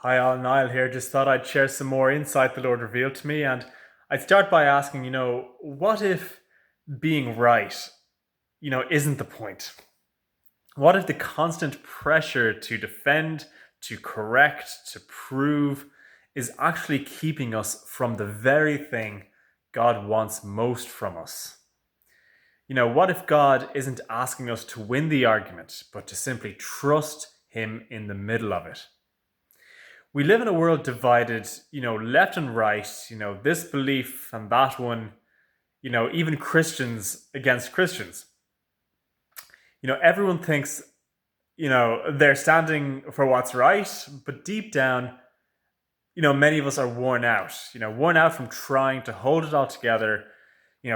Hi, all. Niall here. Just thought I'd share some more insight the Lord revealed to me. And I'd start by asking, what if being right, isn't the point? What if the constant pressure to defend, to correct, to prove is actually keeping us from the very thing God wants most from us? What if God isn't asking us to win the argument, but to simply trust Him in the middle of it? We live in a world divided, left and right, this belief and that one, even Christians against Christians. Everyone thinks, they're standing for what's right, but deep down, many of us are worn out from trying to hold it all together,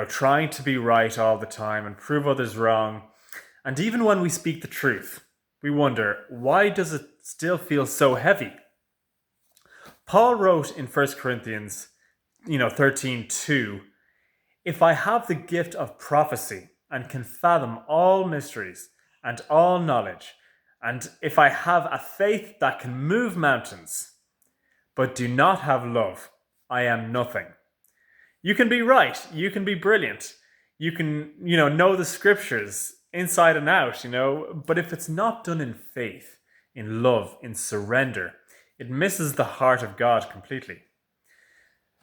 trying to be right all the time and prove others wrong. And even when we speak the truth, we wonder, why does it still feel so heavy? Paul wrote in 1 Corinthians, 13:2, if I have the gift of prophecy and can fathom all mysteries and all knowledge, and if I have a faith that can move mountains, but do not have love, I am nothing. You can be right, you can be brilliant, you can, know the scriptures inside and out, but if it's not done in faith, in love, in surrender, it misses the heart of God completely.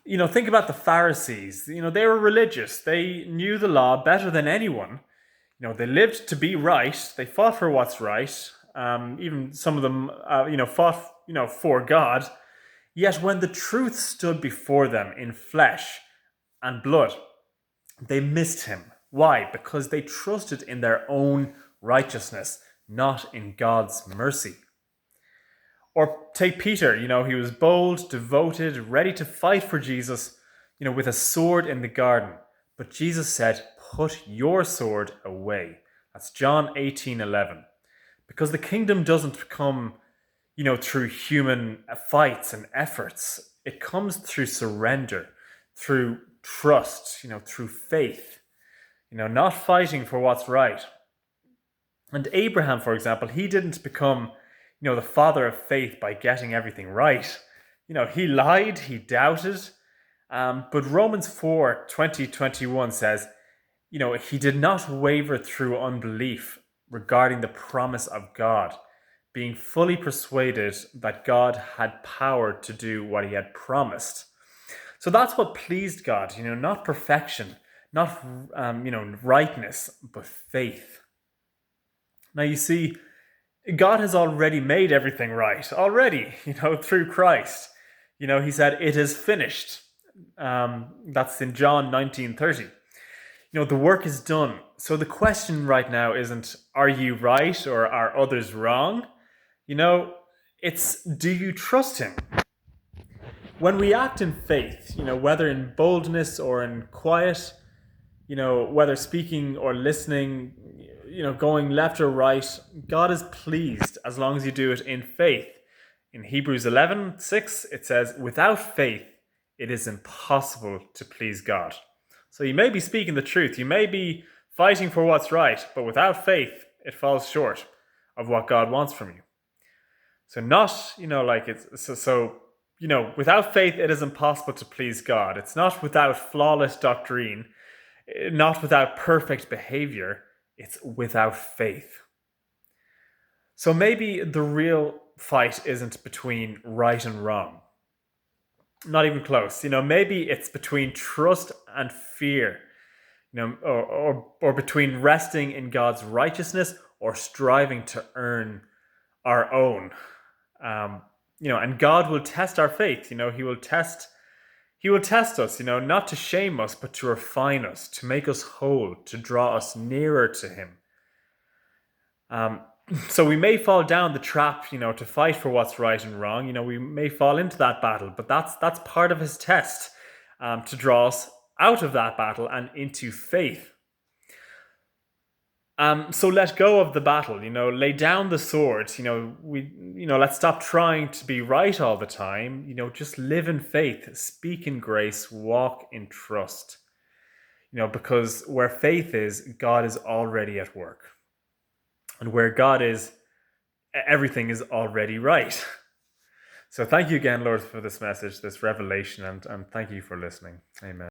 Think about the Pharisees. They were religious. They knew the law better than anyone. They lived to be right. They fought for what's right. Even some of them, fought, for God. Yet when the truth stood before them in flesh and blood, they missed him. Why? Because they trusted in their own righteousness, not in God's mercy. Or take Peter, he was bold, devoted, ready to fight for Jesus, with a sword in the garden. But Jesus said, put your sword away. That's John 18:11. Because the kingdom doesn't come, through human fights and efforts. It comes through surrender, through trust, through faith, not fighting for what's right. And Abraham, for example, he didn't become, the father of faith by getting everything right. He lied, he doubted. But Romans 4:20-21 says, he did not waver through unbelief regarding the promise of God, being fully persuaded that God had power to do what he had promised. So that's what pleased God, not perfection, not, rightness, but faith. Now you see, God has already made everything right, already, through Christ. He said, it is finished. That's in John 19:30. The work is done. So the question right now isn't, are you right or are others wrong? It's, do you trust him? When we act in faith, whether in boldness or in quiet, whether speaking or listening, going left or right, God is pleased as long as you do it in faith. In Hebrews 11:6, it says, without faith, it is impossible to please God. So you may be speaking the truth, you may be fighting for what's right, but without faith, it falls short of what God wants from you. So not, without faith, it is impossible to please God. It's not without flawless doctrine, not without perfect behavior, it's without faith. So maybe the real fight isn't between right and wrong. Not even close. Maybe it's between trust and fear. Or between resting in God's righteousness or striving to earn our own. And God will test our faith. He will test us, not to shame us, but to refine us, to make us whole, to draw us nearer to him. So we may fall down the trap, to fight for what's right and wrong. We may fall into that battle, but that's part of his test, to draw us out of that battle and into faith. So let go of the battle, lay down the sword, let's stop trying to be right all the time, just live in faith, speak in grace, walk in trust, because where faith is, God is already at work. And where God is, everything is already right. So thank you again, Lord, for this message, this revelation, and thank you for listening. Amen.